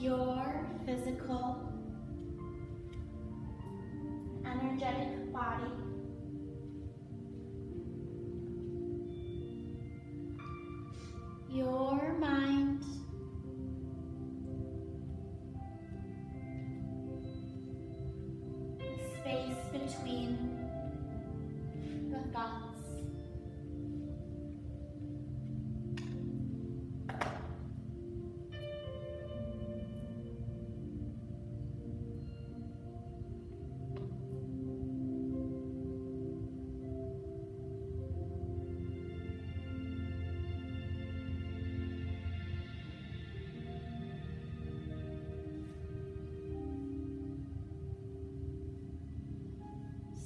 your physical, energetic body. Your mind, the space between the thoughts.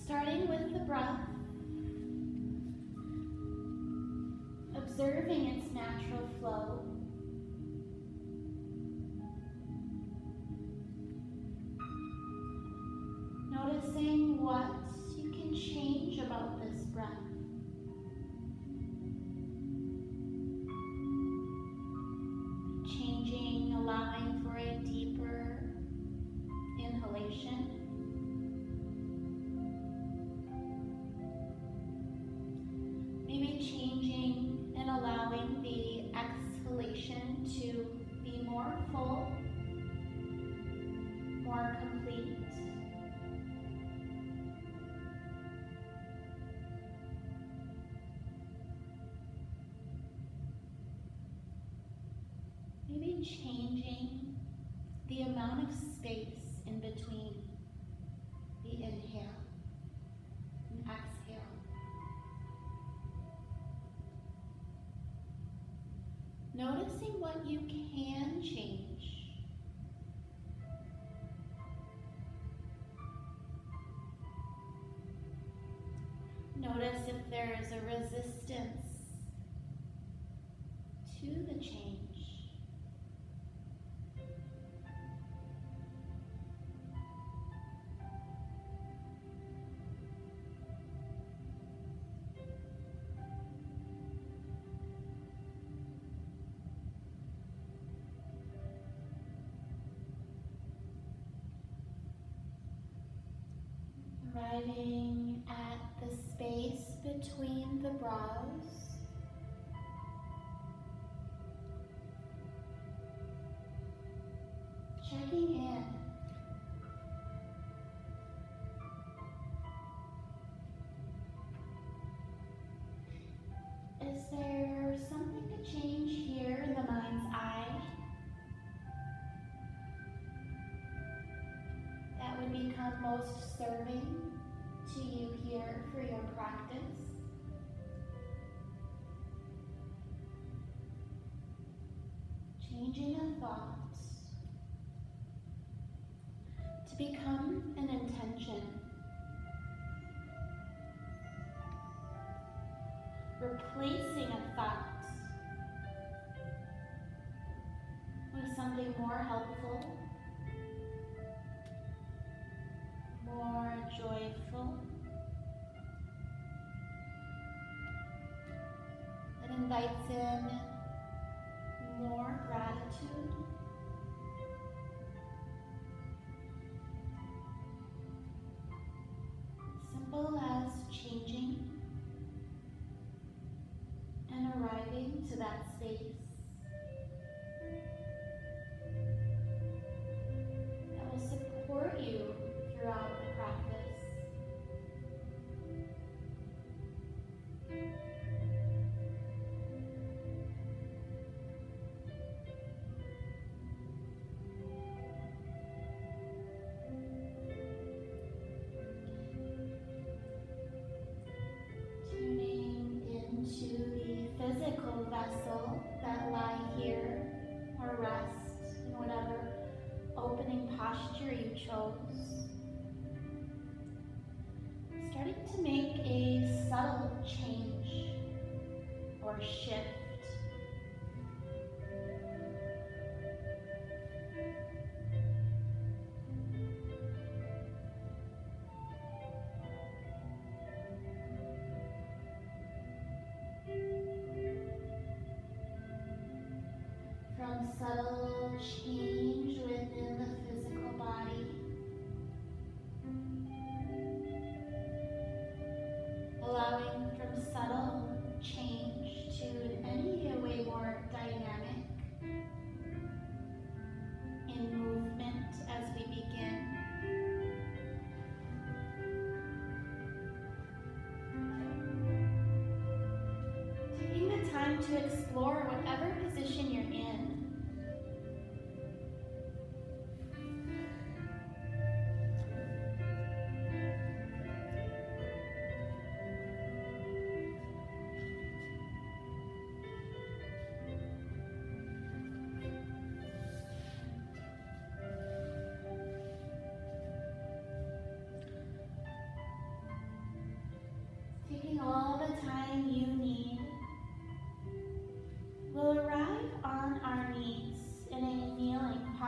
Starting with the breath, observing its natural flow. Noticing what you can change about this breath. Changing, allowing for a deeper inhalation. Maybe changing and allowing the exhalation to be more full, more complete. Maybe changing the amount of space in between the inhale and exhale. Noticing what you can change. Notice if there is a resistance to the change. Arriving at the space between the brows. Checking in. Is there something to change here in the mind's eye that would become most serving to you here for your practice? Changing a thought to become an intention. Replacing a thought with something more helpful, more joyful, that invites in more gratitude. Simple as changing and arriving to that space that will support you throughout the practice. Tuning into the physical vessel that lie here or rest in whatever opening posture you chose. Starting to make a subtle change or shift. From subtle change with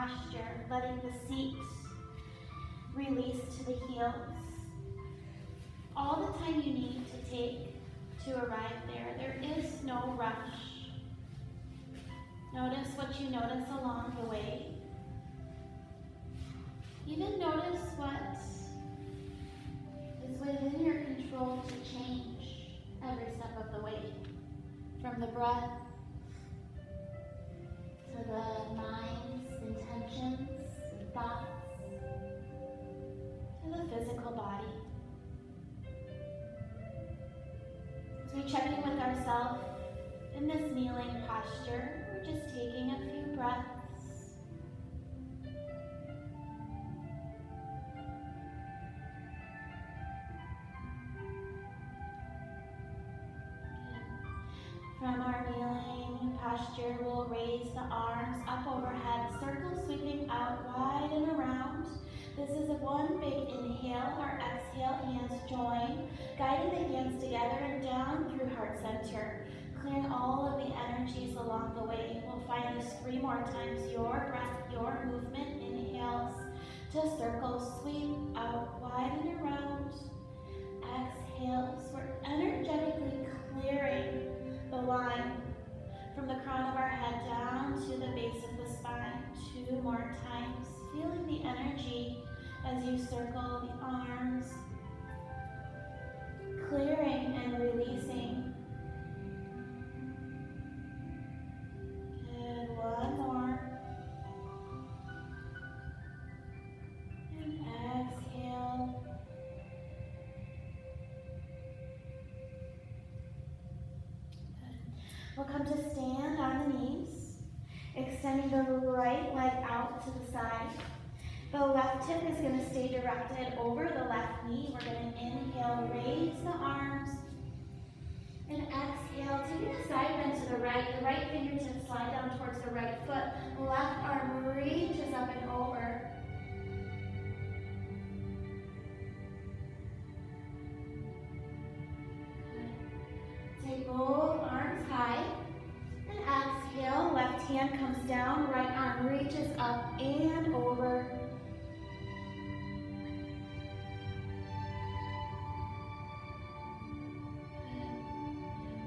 posture, letting the seat release to the heels. All the time you need to take to arrive there. There is no rush. Notice what you notice along the way. Even notice what is within your control to change every step of the way. From the breath to the mind's intentions and thoughts to the physical body. As we check in with ourselves in this kneeling posture, we're just taking a few breaths. From our kneeling posture, we'll raise the arms up overhead, circle sweeping out wide and around. This is a one big inhale. Our exhale, hands join, guiding the hands together and down through heart center, clearing all of the energies along the way. We'll find this 3 more times. Your breath, your movement. Inhales to circle, sweep out wide and around. Exhales, we're energetically clearing the line from the crown of our head down to the base of the spine. 2 more times, feeling the energy as you circle the arms, clearing and releasing. Good, 1 more. And exhale. We'll come to stand on the knees, extending the right leg out to the side. The left hip is going to stay directed over the left knee. We're going to inhale, raise the arms, and exhale, taking a side bend to the right fingertips slide down towards the right foot. Left arm reaches up and over. Take both arms high, and exhale, left hand comes down, right arm reaches up and over.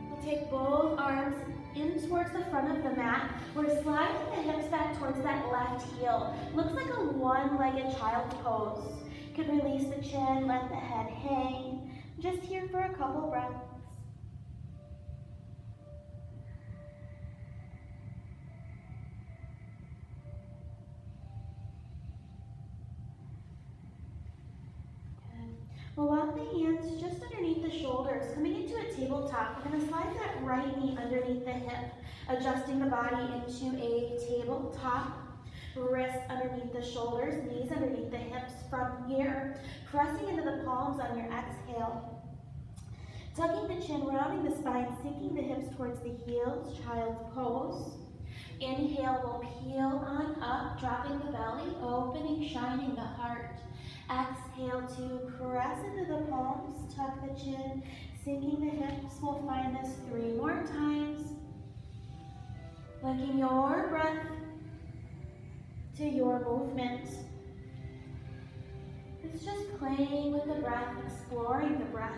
We'll take both arms in towards the front of the mat. We're sliding the hips back towards that left heel. Looks like a one-legged child's pose. You can release the chin, let the head hang. Just here for a couple breaths. We'll walk the hands just underneath the shoulders, coming into a tabletop. We're going to slide that right knee underneath the hip, adjusting the body into a tabletop. Wrists underneath the shoulders, knees underneath the hips. From here, pressing into the palms on your exhale. Tucking the chin, rounding the spine, sinking the hips towards the heels, child's pose. Inhale, we'll peel on up, dropping the belly, opening, shining the heart. Exhale to press into the palms, tuck the chin, sinking the hips. We'll find this 3 more times. Linking your breath to your movement. It's just playing with the breath, exploring the breath.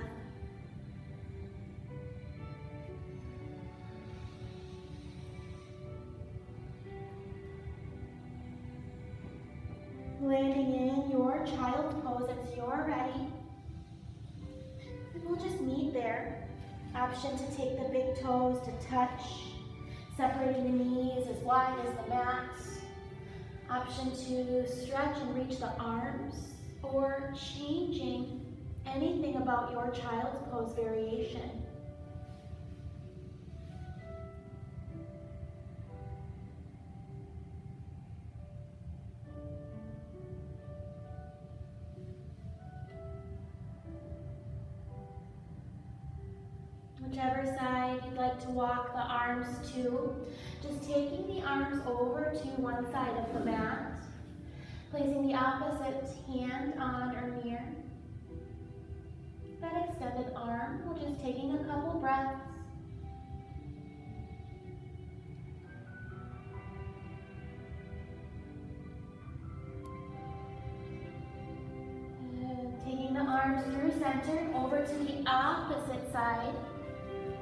Landing in your child's pose as you're ready. And we'll just meet there. Option to take the big toes to touch, separating the knees as wide as the mat. Option to stretch and reach the arms, or changing anything about your child's pose variation. Whichever side you'd like to walk the arms to, just taking the arms over to one side of the mat, placing the opposite hand on or near that extended arm. We're just taking a couple breaths. arms through center and over to the opposite side.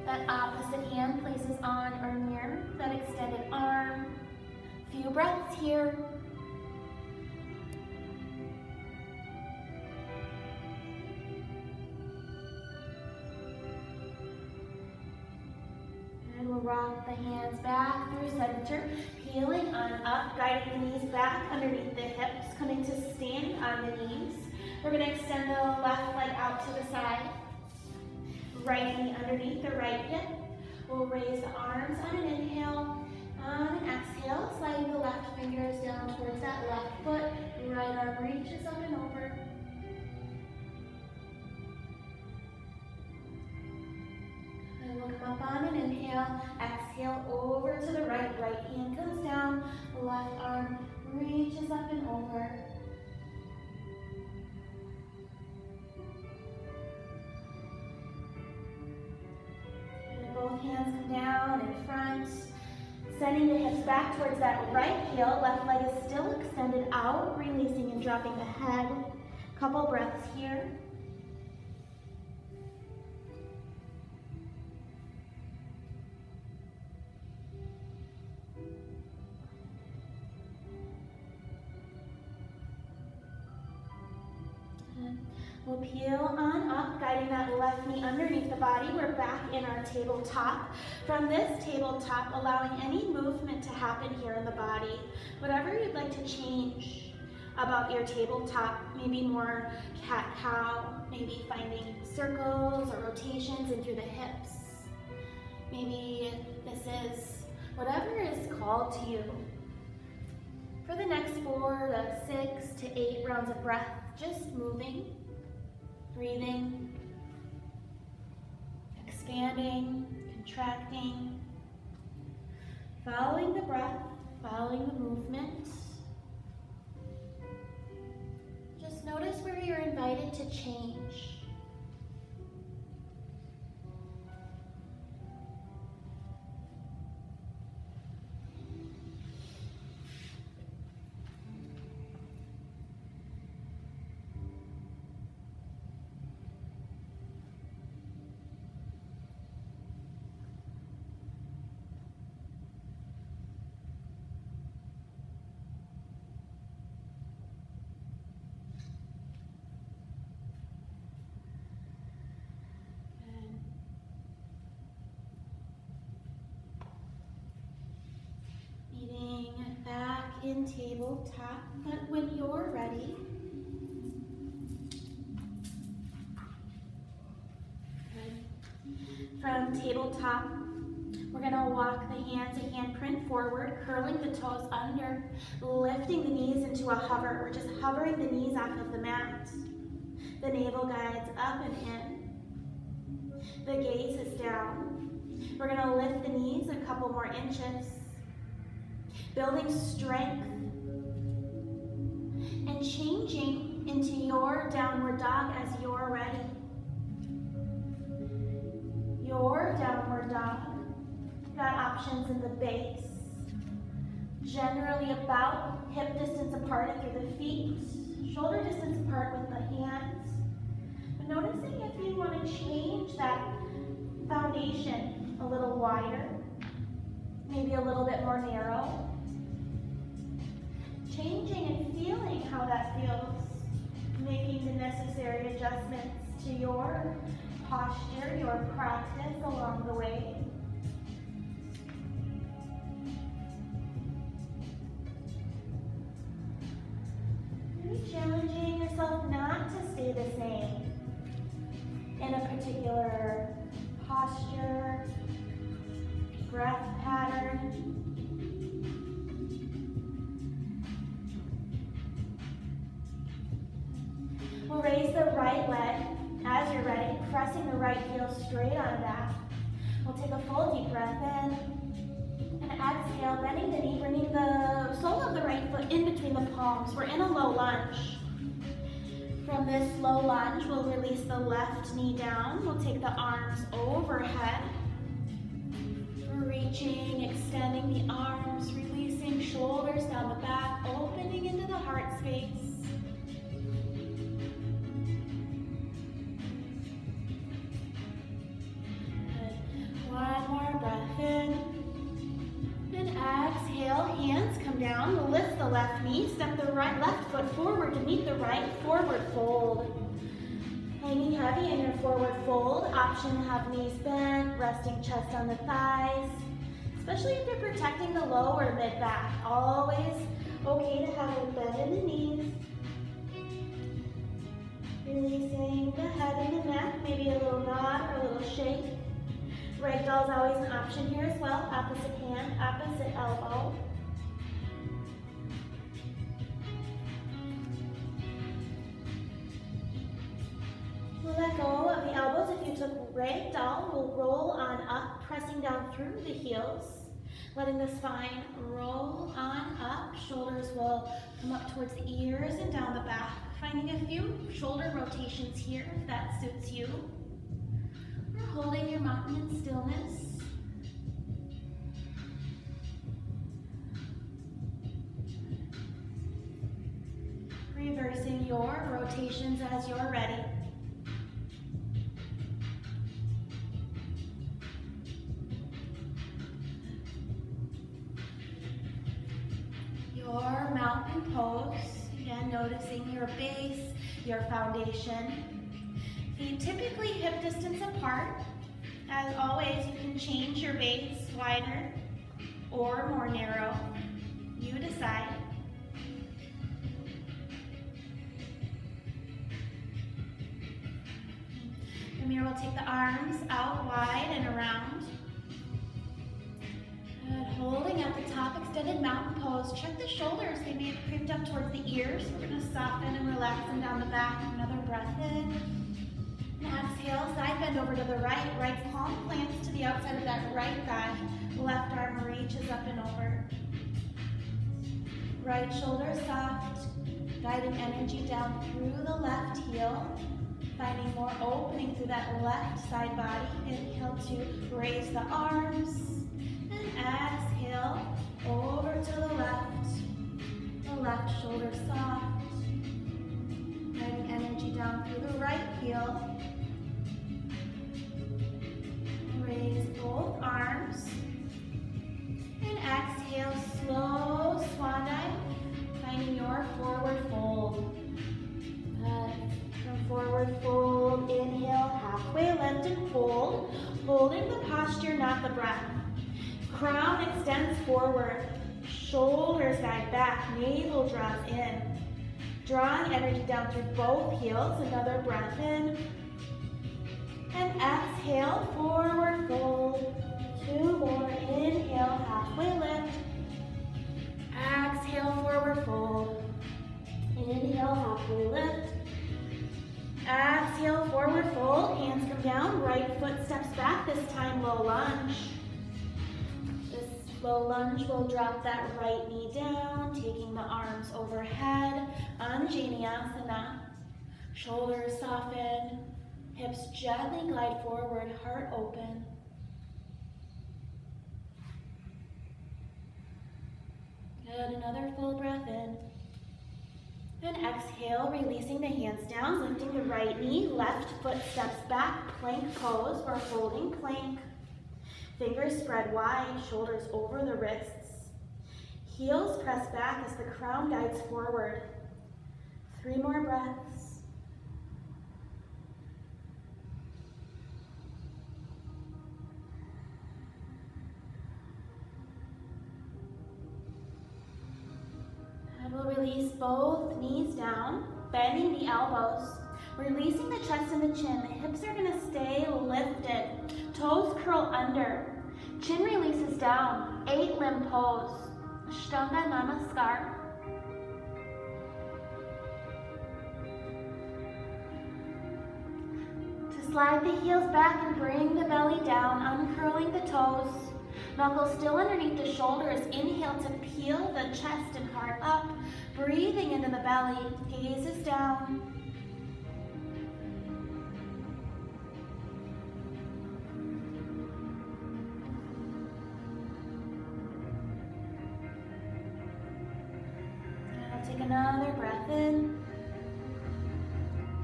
That opposite hand places on or near that extended arm. Few breaths here. And we'll rock the hands back through center, peeling on up, guiding the knees back underneath the hips, coming to stand on the knees. We're going to extend the left leg out to the side. Right knee underneath the right hip. We'll raise the arms on an inhale. On an exhale, sliding the left fingers down towards that left foot. Right arm reaches up and over. And we'll come up on an inhale. Exhale over to the right. Right hand comes down. Left arm reaches up and over. Both hands come down in front, sending the hips back towards that right heel. Left leg is still extended out, releasing and dropping the head. Couple breaths here. We'll peel on up, guiding that left knee underneath the body. We're back in our tabletop. From this tabletop, allowing any movement to happen here in the body. Whatever you'd like to change about your tabletop, maybe more cat-cow, maybe finding circles or rotations in through the hips. Maybe this is whatever is called to you. For the next 4 to 6 to 8 rounds of breath, just moving. Breathing, expanding, contracting, following the breath, following the movement. Just notice where you're invited to change. Back in tabletop, but when you're ready, from tabletop, we're going to walk the hands a handprint forward, curling the toes under, lifting the knees into a hover. We're just hovering the knees off of the mat. The navel guides up and in. The gaze is down. We're going to lift the knees a couple more inches. Building strength and changing into your downward dog as you're ready. Your downward dog. Got options in the base. Generally about hip distance apart through the feet, shoulder distance apart with the hands. But noticing if you want to change that foundation a little wider, maybe a little bit more narrow. Changing and feeling how that feels, making the necessary adjustments to your posture, your practice along the way. Maybe challenging yourself not to stay the same in a particular posture, breath pattern. We'll raise the right leg as you're ready, pressing the right heel straight on back. We'll take a full deep breath in and exhale, bending the knee, bringing the sole of the right foot in between the palms. We're in a low lunge. From this low lunge, we'll release the left knee down. We'll take the arms overhead, reaching, extending the arms, releasing shoulders down the back, opening into the heart space. the left knee. Step the left foot forward to meet the right. Forward fold. Hanging heavy in your forward fold. Option to have knees bent, resting chest on the thighs. Especially if you're protecting the low or mid back. Always okay to have a bend in the knees. Releasing the head and the neck, maybe a little nod or a little shake. Ragdoll is always an option here as well. Opposite hand, opposite elbow. We'll let go of the elbows. If you took ragdoll, we'll roll on up, pressing down through the heels, letting the spine roll on up. Shoulders will come up towards the ears and down the back. Finding a few shoulder rotations here if that suits you. Or holding your mountain in stillness. Reversing your rotations as you're ready. Your mountain pose. Again, noticing your base, your foundation. Feet typically hip distance apart. As always, you can change your base wider or more narrow. You decide. From here, we'll take the arms out wide and around. Good. Holding at the top, extended mountain pose. Check the shoulders. They may have creeped up towards the ears. We're going to soften and relax them down the back. Another breath in. And exhale, side bend over to the right. Right palm plants to the outside of that right thigh. Left arm reaches up and over. Right shoulder soft. Guiding energy down through the left heel. Finding more opening through that left side body. Inhale to raise the arms. And exhale over to the left shoulder soft. Guiding energy down through the right heel. Raise both arms. And exhale, slow swan dive. Finding your forward fold. From forward fold, inhale, halfway lift and fold. Holding the posture, not the breath. Crown extends forward, shoulders guide back, navel draws in. Drawing energy down through both heels, another breath in. And exhale, forward fold. Two more, inhale, halfway lift. Exhale, forward fold. Inhale, halfway lift. Exhale, forward fold, hands come down, right foot steps back, this time low lunge. Low lunge will drop that right knee down, taking the arms overhead, Anjaneyasana. Shoulders soften, hips gently glide forward, heart open. Good, another full breath in. And exhale, releasing the hands down, lifting the right knee, left foot steps back, plank pose or holding plank. Fingers spread wide, shoulders over the wrists. Heels press back as the crown guides forward. 3 more breaths. And we'll release both knees down, bending the elbows. Releasing the chest and the chin. The hips are going to stay lifted. Toes curl under. Chin releases down. 8 limb pose. Ashtanga Namaskar. To slide the heels back and bring the belly down, uncurling the toes. Knuckles still underneath the shoulders. Inhale to peel the chest and heart up. Breathing into the belly. Gaze is down. Take another breath in.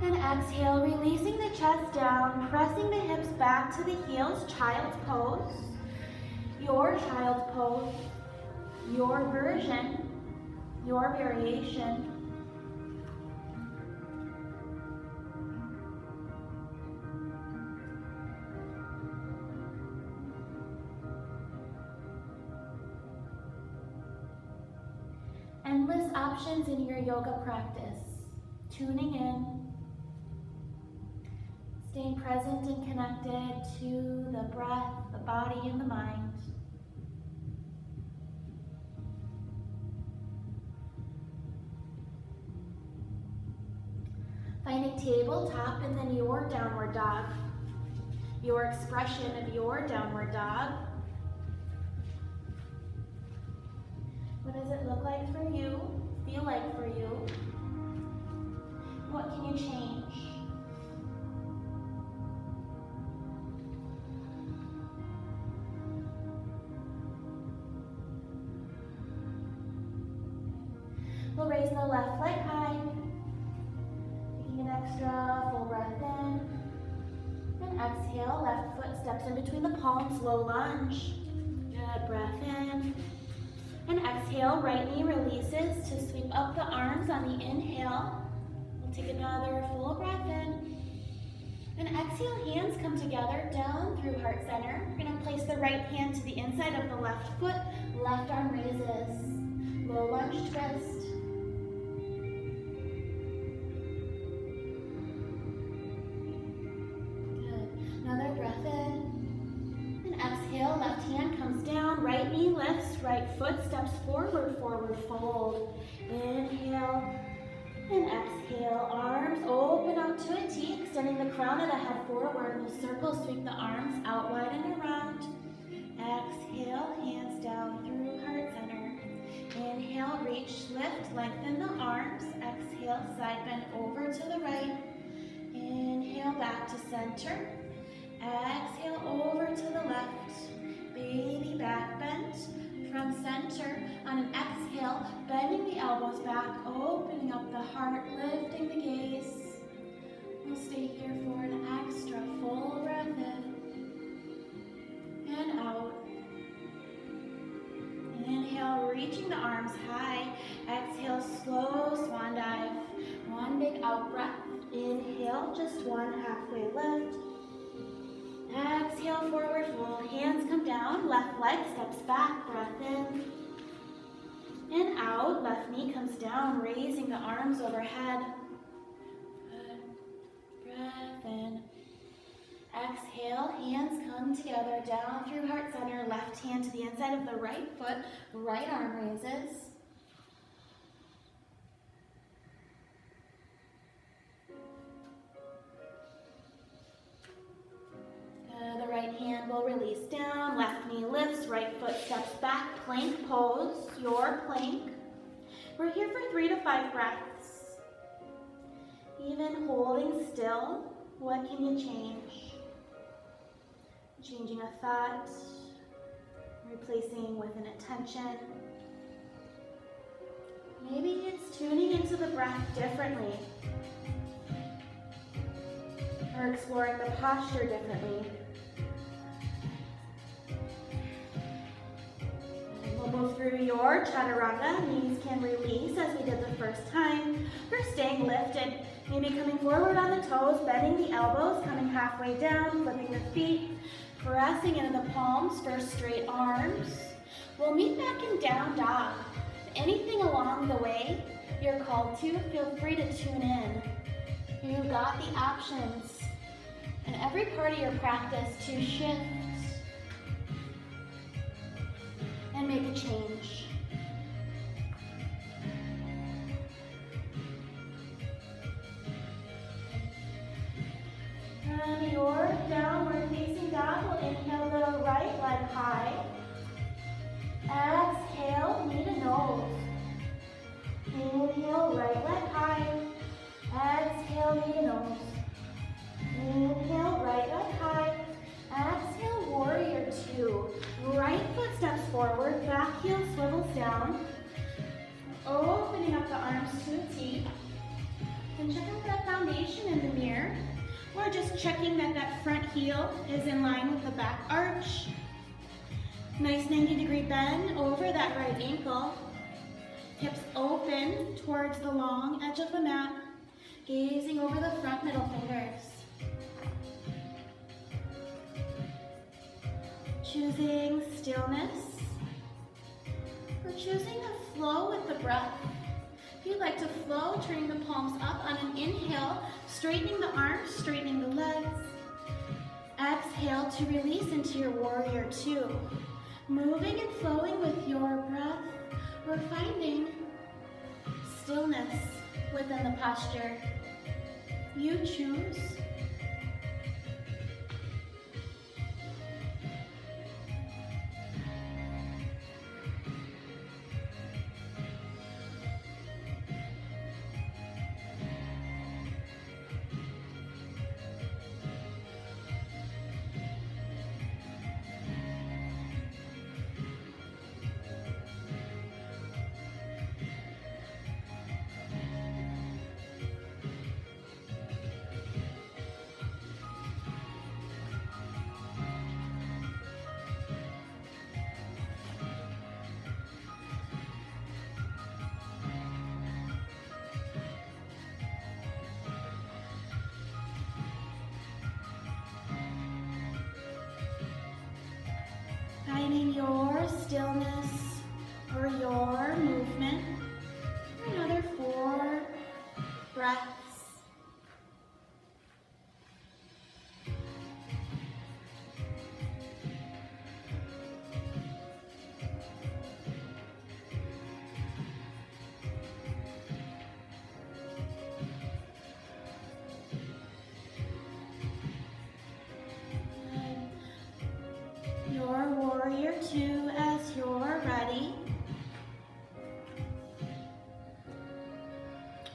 And exhale, releasing the chest down, pressing the hips back to the heels, child's pose. Your child's pose, your version, your variation. Endless options in your yoga practice. Tuning in, staying present and connected to the breath, the body, and the mind. Finding tabletop and then your downward dog. Your expression of your downward dog. What does it look like for you? Feel like for you? What can you change? We'll raise the left leg high. Taking an extra full breath in. And exhale, left foot steps in between the palms, low lunge. Good, breath in. And exhale, right knee releases to sweep up the arms on the inhale. We'll take another full breath in. And exhale, hands come together down through heart center. We're gonna place the right hand to the inside of the left foot. Left arm raises. Low lunge twist. Another breath in, and exhale, left hand comes down, right knee lifts, right foot steps forward, forward fold. Inhale, and exhale, arms open out to a T, extending the crown of the head forward. We'll circle, sweep the arms out wide and around. Exhale, hands down through heart center. Inhale, reach, lift, lengthen the arms. Exhale, side bend over to the right. Inhale, back to center. Exhale, over to the left. Baby back bend from center. On an exhale, bending the elbows back, opening up the heart, lifting the gaze. We'll stay here for an extra full breath in and out. Inhale, reaching the arms high. Exhale, slow swan dive. One big out breath. Inhale, just one halfway lift. Exhale, forward fold. Hands come down. Left leg steps back. Breath in. And out. Left knee comes down, raising the arms overhead. Good. Breath in. Exhale, hands come together down through heart center. Left hand to the inside of the right foot. Right arm raises. The right hand will release down, left knee lifts, right foot steps back, plank pose, your plank. We're here for 3 to 5 breaths. Even holding still, what can you change? Changing a thought, replacing with an attention. Maybe it's tuning into the breath differently, or exploring the posture differently. We'll move through your chaturanga. Knees can release as we did the first time. We're staying lifted, maybe coming forward on the toes, bending the elbows, coming halfway down, flipping the feet, pressing into the palms for straight arms. We'll meet back in down dog. Anything along the way you're called to, feel free to tune in. You've got the options in every part of your practice to shift and make a change. From your downward facing dog, we'll inhale the right leg high. Exhale, knee to nose. Inhale, right leg high. Exhale, knee to nose. Inhale, right leg high. Exhale, warrior 2. Right foot steps forward, back heel swivels down. Opening up the arms to a T. And check out that foundation in the mirror. We're just checking that that front heel is in line with the back arch. Nice 90-degree bend over that right ankle. Hips open. towards the long edge of the mat, gazing over the front middle fingers. Choosing stillness, or choosing to flow with the breath. If you'd like to flow, turning the palms up on an inhale, straightening the arms, straightening the legs. Exhale to release into your warrior two. Moving and flowing with your breath, or finding stillness within the posture. You choose. Finding your stillness or your movement for another 4 breaths. Your warrior two as you're ready.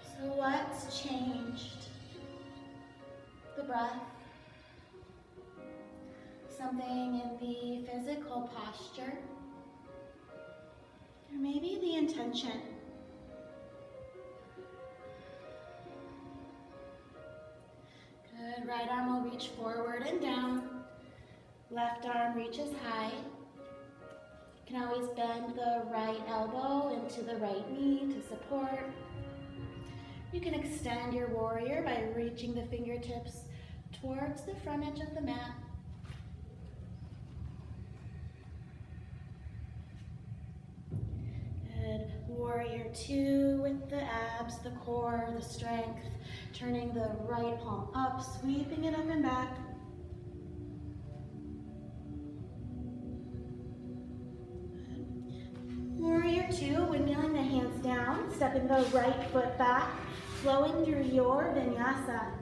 So what's changed? The breath. Something in the physical posture. Or maybe the intention. Good, right arm will reach forward and down. Left arm reaches high. You can always bend the right elbow into the right knee to support. You can extend your warrior by reaching the fingertips towards the front edge of the mat. Good. Warrior two with the abs, the core, the strength. Turning the right palm up, sweeping it up and back. Warrior two, windmilling the hands down, stepping the right foot back, flowing through your vinyasa.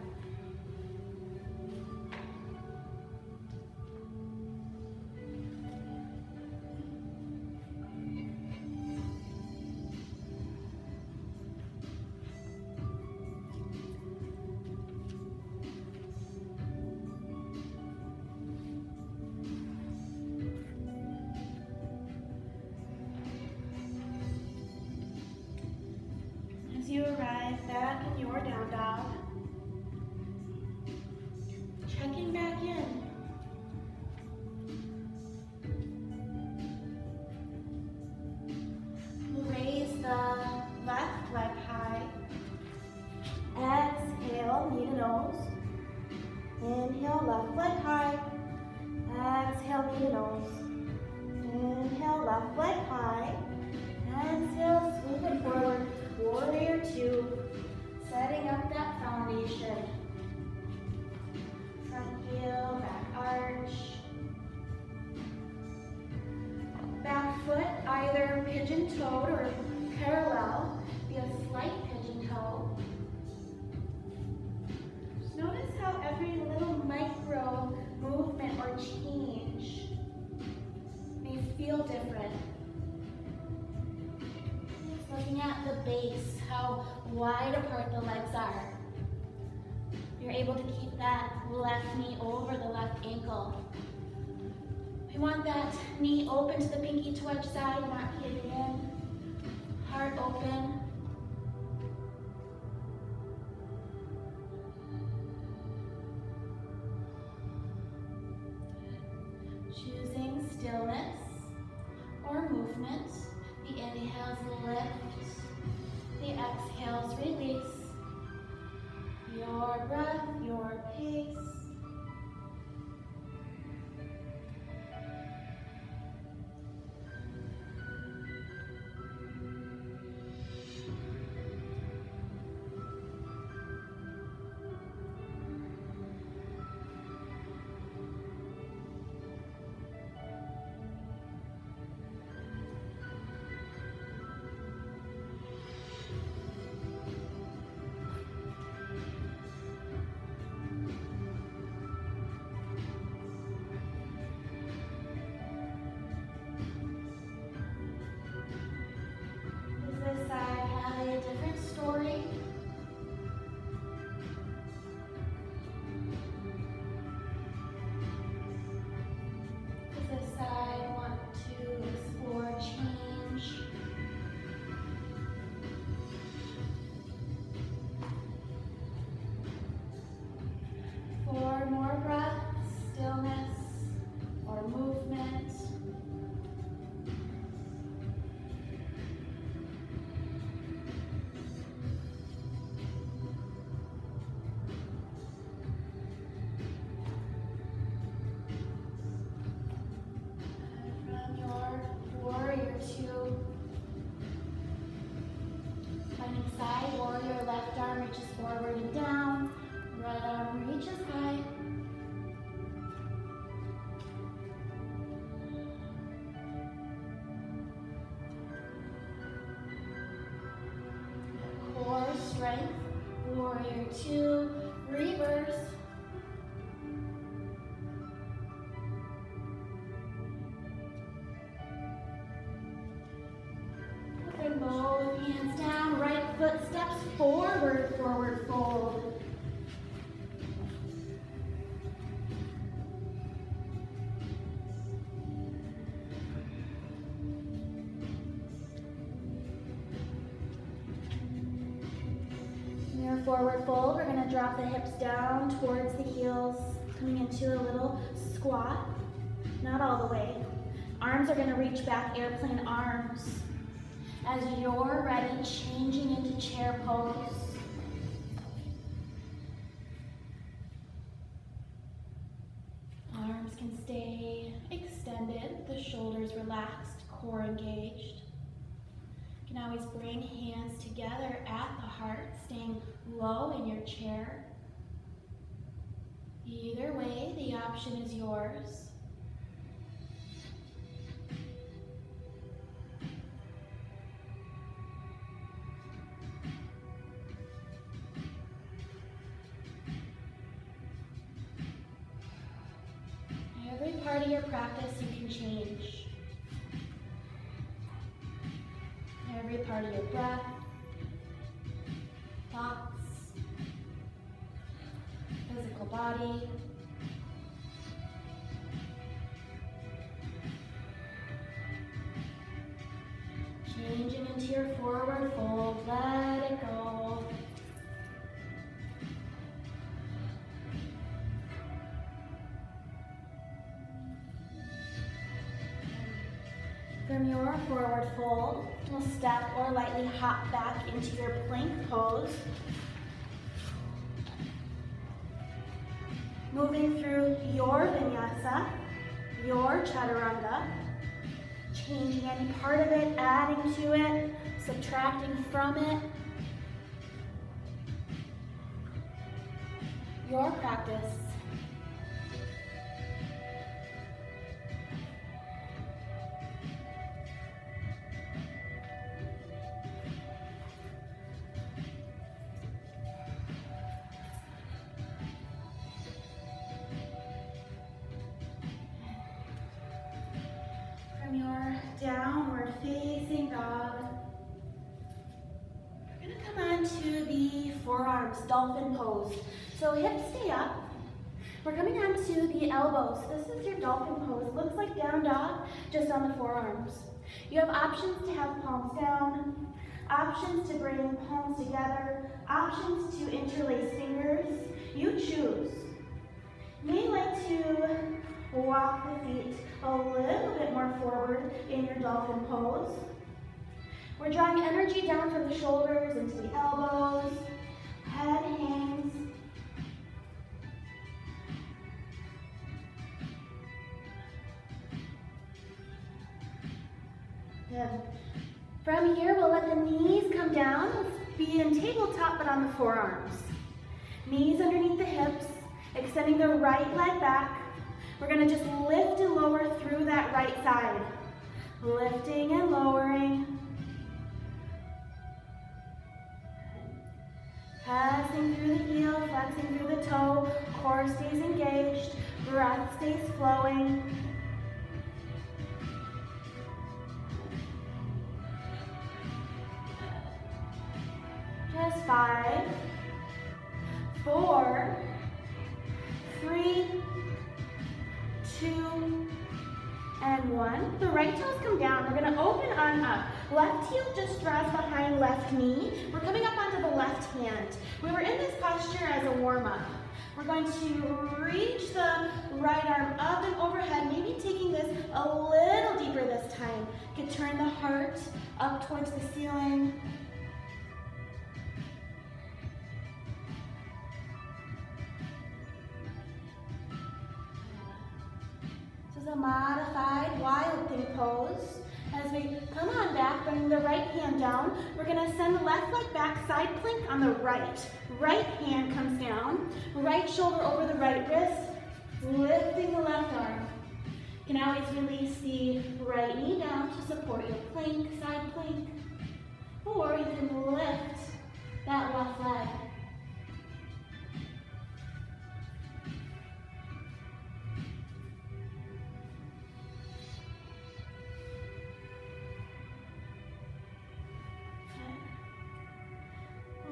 You arrive back in your down dog. Checking back in. Raise the left leg high. Exhale, knee to nose. Inhale, left leg high. Exhale, knee to nose. Inhale, left leg high. Exhale, sweep it forward. Warrior two, setting up that foundation. Front heel, back arch. Back foot either pigeon-toed or parallel, be a slight pigeon toe. Just notice how every little micro movement or change may feel different. Looking at the base, how wide apart the legs are. You're able to keep that left knee over the left ankle. We want that knee open to the pinky toe edge side, not caving in. Heart open. Choosing stillness or movement. The inhales lift, the Your breath, your pace. Does this side have a different story? Does this side want to explore change? For more breath, stillness, or movement. From your warrior two, finding side warrior, left arm reaches forward and down, right arm reaches high. Core strength, warrior two, reverse. Bring both hands down, right foot steps forward, forward fold. In your forward fold, we're going to drop the hips down towards the heels, coming into a little squat. Not all the way. Arms are going to reach back, airplane arms. As you're ready, changing into chair pose. Arms can stay extended, the shoulders relaxed, core engaged. You can always bring hands together at the heart, staying low in your chair. Either way, the option is yours. Every part of your practice you can change. Every part of your breath, thoughts, physical body. Changing into your forward fold, let it go. From your forward fold, you'll step or lightly hop back into your plank pose. Moving through your vinyasa, your chaturanga, changing any part of it, adding to it, subtracting from it. Your practice. Your downward facing dog. We're going to come on to the forearms, dolphin pose. So hips stay up. We're coming on to the elbows. This is your dolphin pose. Looks like down dog, just on the forearms. You have options to have palms down, options to bring palms together, options to interlace fingers. You choose. You may like to walk the feet a little bit more forward in your dolphin pose. We're drawing energy down from the shoulders into the elbows. Head hangs come down, be in tabletop but on the forearms. Knees underneath the hips, extending the right leg back. We're gonna just lift and lower through that right side. Lifting and lowering. Passing through the heel, flexing through the toe, core stays engaged, breath stays flowing. Just 5, 4, 3, 2, and 1. The right toes come down. We're going to open on up. Left heel just draws behind left knee. We're coming up onto the left hand. We were in this posture as a warm-up. We're going to reach the right arm up and overhead, maybe taking this a little deeper this time. You can turn the heart up towards the ceiling. This is a modified wild thing pose. As we come on back, bring the right hand down. We're gonna send the left leg back, side plank on the right. Right hand comes down, right shoulder over the right wrist, lifting the left arm. You can always release the right knee down to support your plank, side plank. Or you can lift that left leg.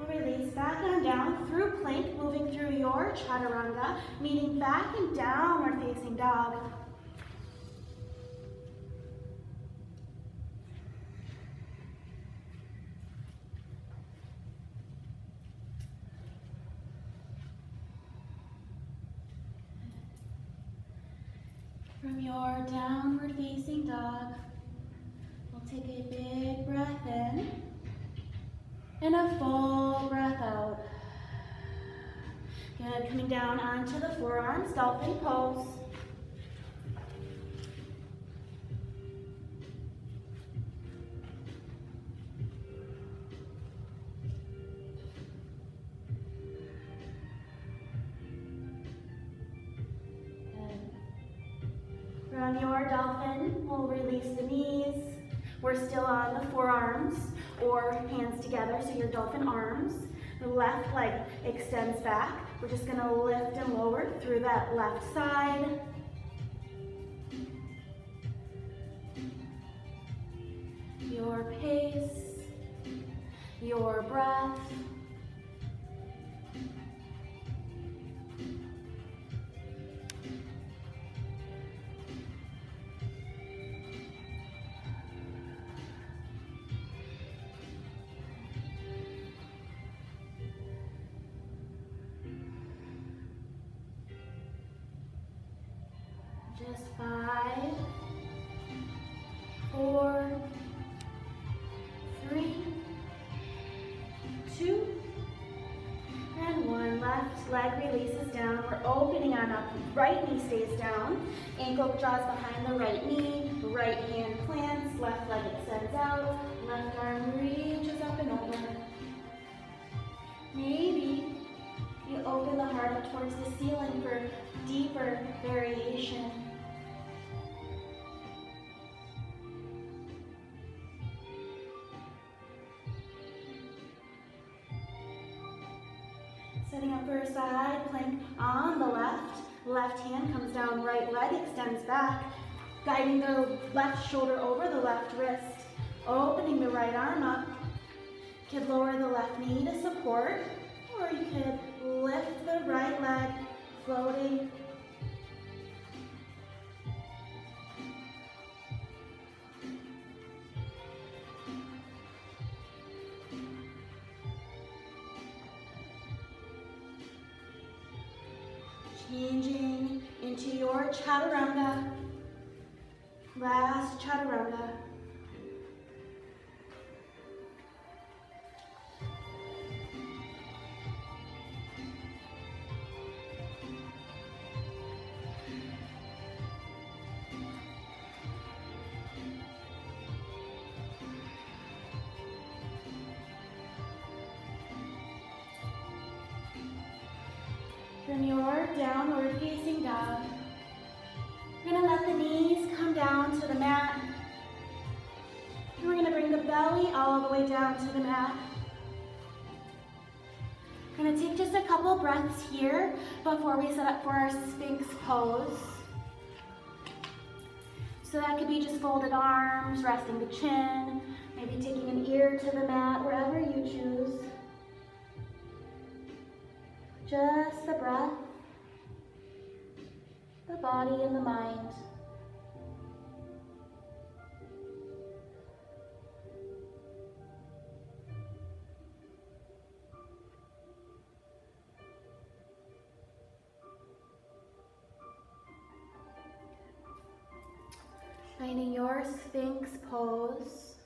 Release back on down through plank, moving through your chaturanga, meeting back in downward facing dog. From your downward facing dog, we'll take a big breath in. And a full breath out. Good, coming down onto the forearms, dolphin pose. Good. From your dolphin, we'll release the knees. We're still on the forearms or hands together, so your dolphin arms. The left leg extends back. We're just gonna lift and lower through that left side. Your pace, your breath. Just 5, 4, 3, 2, and 1. Left leg releases down. We're opening on up. Right knee stays down. Ankle draws behind the right knee. Right hand plants. Left leg extends out. Left arm reaches up and over. Maybe you open the heart up towards the ceiling for deeper variation. Setting up for a side plank on the left. Left hand comes down, right leg extends back, guiding the left shoulder over the left wrist. Opening the right arm up. You could lower the left knee to support, or you could lift the right leg, floating. Changing into your chaturanga. Last chaturanga. from your downward facing dog. You're gonna let the knees come down to the mat. And we're gonna bring the belly all the way down to the mat. We're gonna take just a couple breaths here before we set up for our Sphinx pose. So that could be just folded arms, resting the chin, maybe taking an ear to the mat, wherever you choose. Just the breath, the body, and the mind. Finding your Sphinx pose.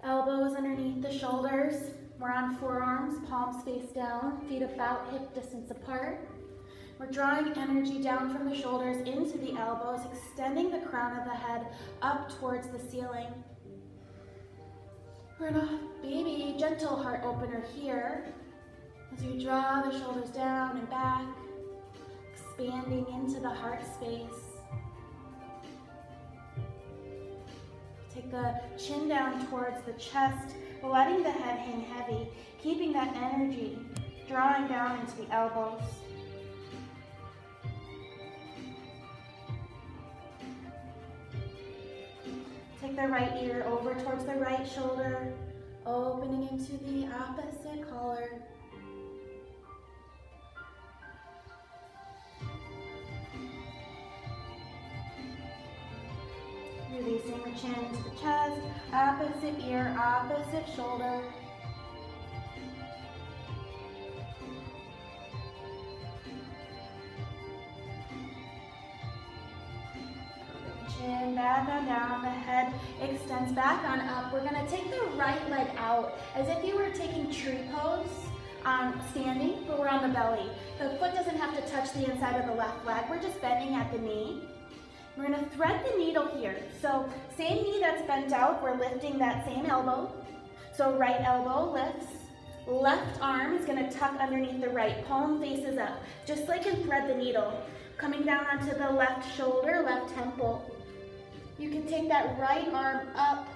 Elbows underneath the shoulders. We're on forearms, palms face down, feet about hip distance apart. We're drawing energy down from the shoulders into the elbows, extending the crown of the head up towards the ceiling. We're in a baby gentle heart opener here. As you draw the shoulders down and back, expanding into the heart space. Take the chin down towards the chest, letting the head hang heavy, keeping that energy, drawing down into the elbows. Take the right ear over towards the right shoulder, opening into the opposite collar. Releasing the chin to the chest, opposite ear, opposite shoulder. Chin back on down, the head extends back on up. We're gonna take the right leg out as if you were taking tree pose, standing, but we're on the belly. The foot doesn't have to touch the inside of the left leg. We're just bending at the knee. We're gonna thread the needle here. So same knee that's bent out, we're lifting that same elbow. So right elbow lifts, left arm is gonna tuck underneath the right, palm faces up, just like in thread the needle. Coming down onto the left shoulder, left temple. You can take that right arm up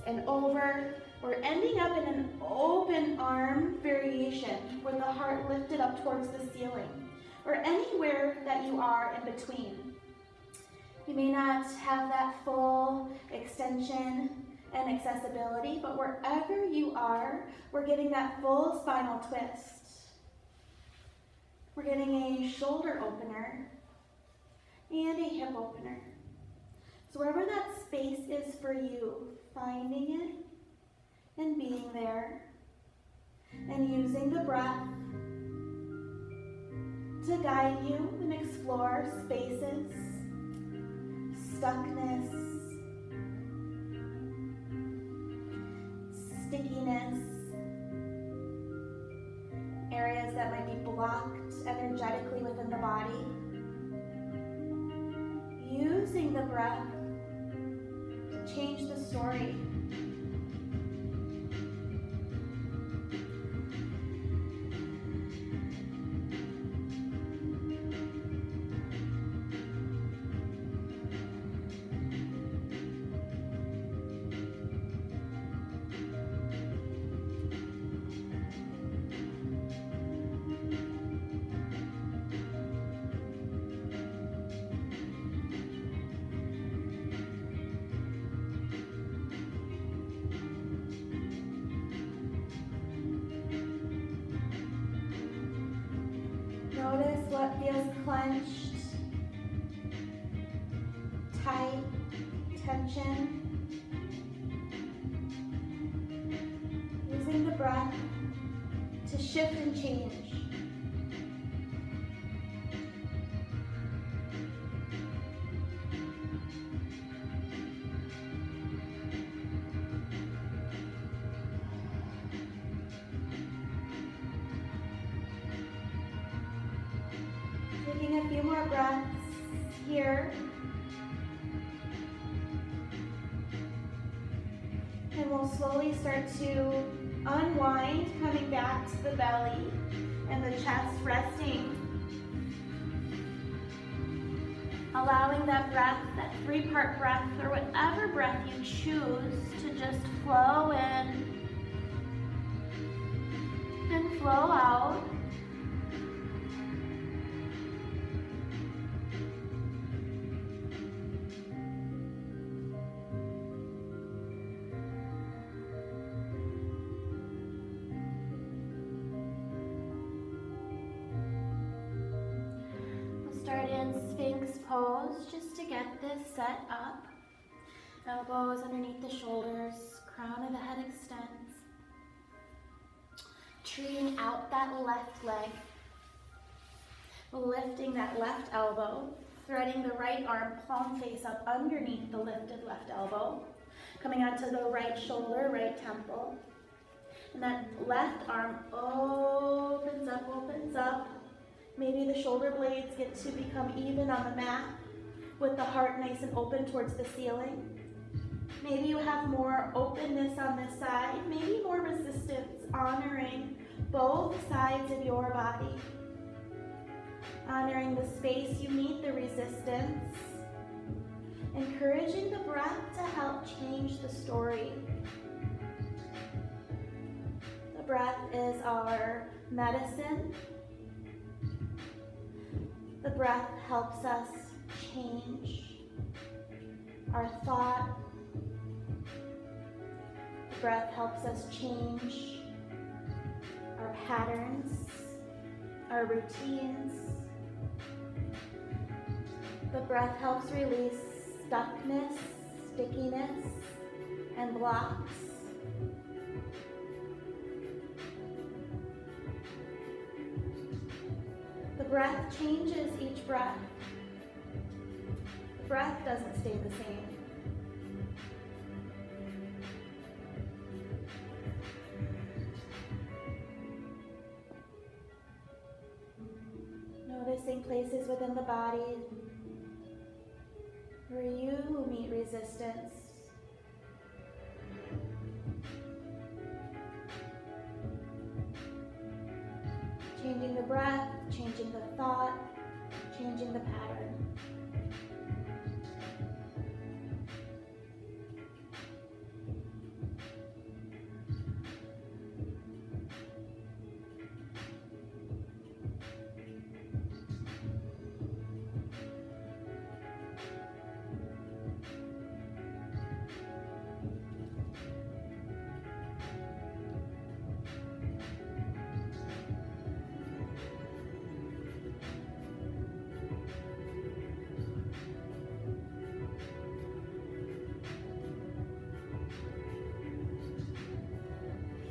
and over. We're ending up in an open arm variation with the heart lifted up towards the ceiling, or anywhere that you are in between. You may not have that full extension and accessibility, but wherever you are, we're getting that full spinal twist. We're getting a shoulder opener and a hip opener. So wherever that space is for you, finding it and being there, and using the breath to guide you and explore spaces, stuckness, stickiness, areas that might be blocked energetically within the body. Using the breath to change the story. Notice what feels clenched, tight, tension. Using the breath to shift and change. Taking a few more breaths here. And we'll slowly start to Unwind, coming back to the belly and the chest resting. Allowing that breath, that 3-part breath, or whatever breath you choose, to just flow in and flow out. Start in Sphinx pose just to get this set up. Elbows underneath the shoulders, crown of the head extends. Treating out that left leg. Lifting that left elbow, threading the right arm palm face up underneath the lifted left elbow. Coming onto the right shoulder, right temple. And that left arm opens up. Maybe the shoulder blades get to become even on the mat with the heart nice and open towards the ceiling. Maybe you have more openness on this side, maybe more resistance, honoring both sides of your body. Honoring the space you need, the resistance. Encouraging the breath to help change the story. The breath is our medicine. The breath helps us change our thought. The breath helps us change our patterns, our routines. The breath helps release stuckness, stickiness, and blocks. The breath changes each breath. The breath doesn't stay the same. Noticing places within the body where you meet resistance. Changing the breath, changing the thought, changing the pattern.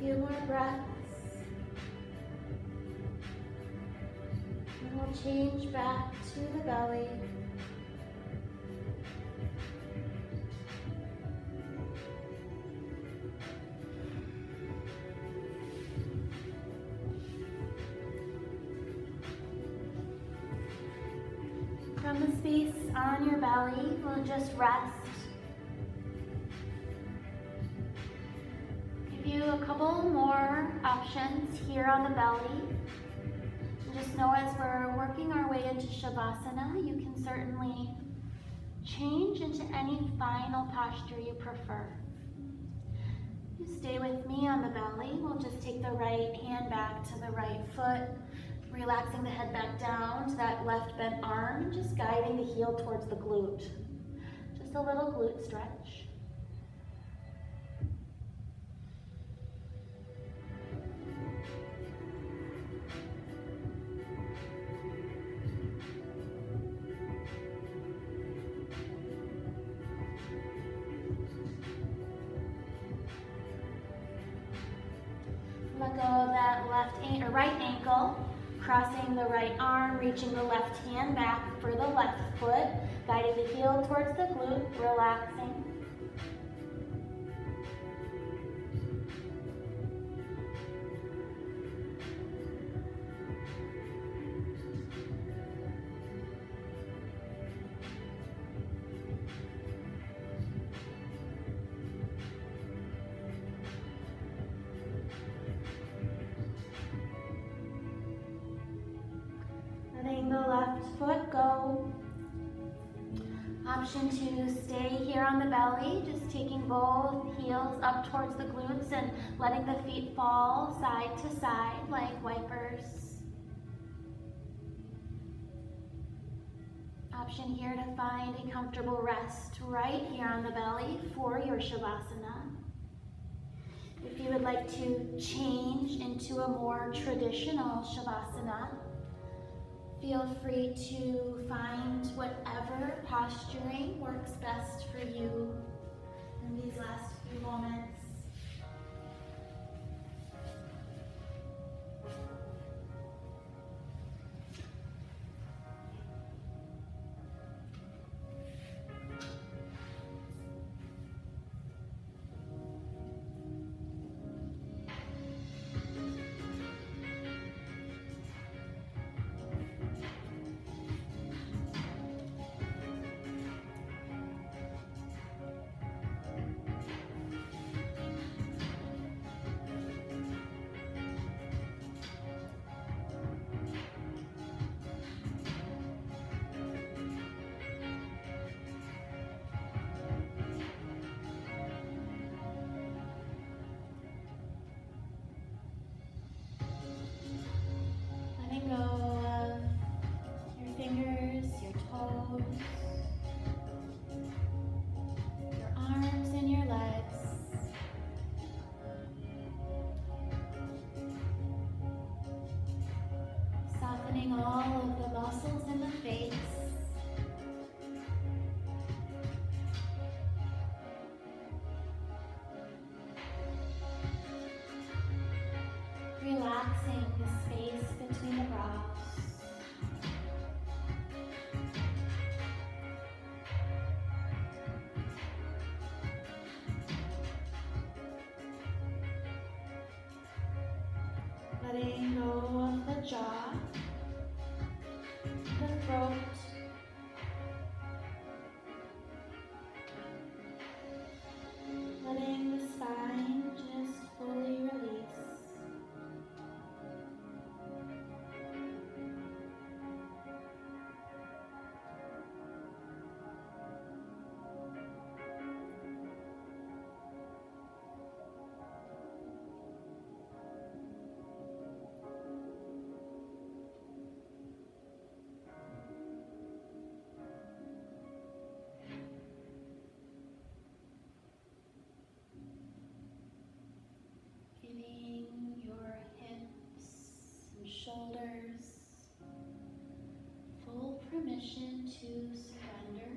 Few more breaths. And we'll change back to the belly. From the space on your belly, we'll just rest. A couple more options here on the belly. And just know as we're working our way into Shavasana, you can certainly change into any final posture you prefer. You stay with me on the belly. We'll just take the right hand back to the right foot, relaxing the head back down to that left bent arm, and just guiding the heel towards the glute. Just a little glute stretch. Let go of that right ankle, crossing the right arm, reaching the left hand back for the left foot, guiding the heel towards the glute, relaxing. letting the left foot go. Option 2, stay here on the belly, just taking both heels up towards the glutes and letting the feet fall side to side like wipers. Option here to find a comfortable rest right here on the belly for your Shavasana. If you would like to change into a more traditional Shavasana, feel free to find whatever posturing works best for you in these last few moments. Letting go of your fingers, your toes, your arms and your legs. Softening all of the muscles in the face. Relaxing the space between the brows. Letting go of the jaw, the throat, letting the spine just fully release. Giving your hips and shoulders full permission to surrender.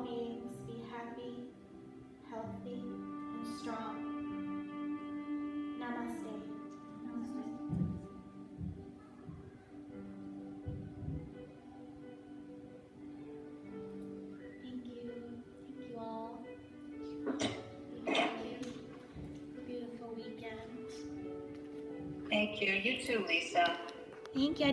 beings be happy, healthy, and strong. Namaste. Thank you. Thank you all. Thank you. Beautiful weekend. Thank you. You too, Lisa. Thank you.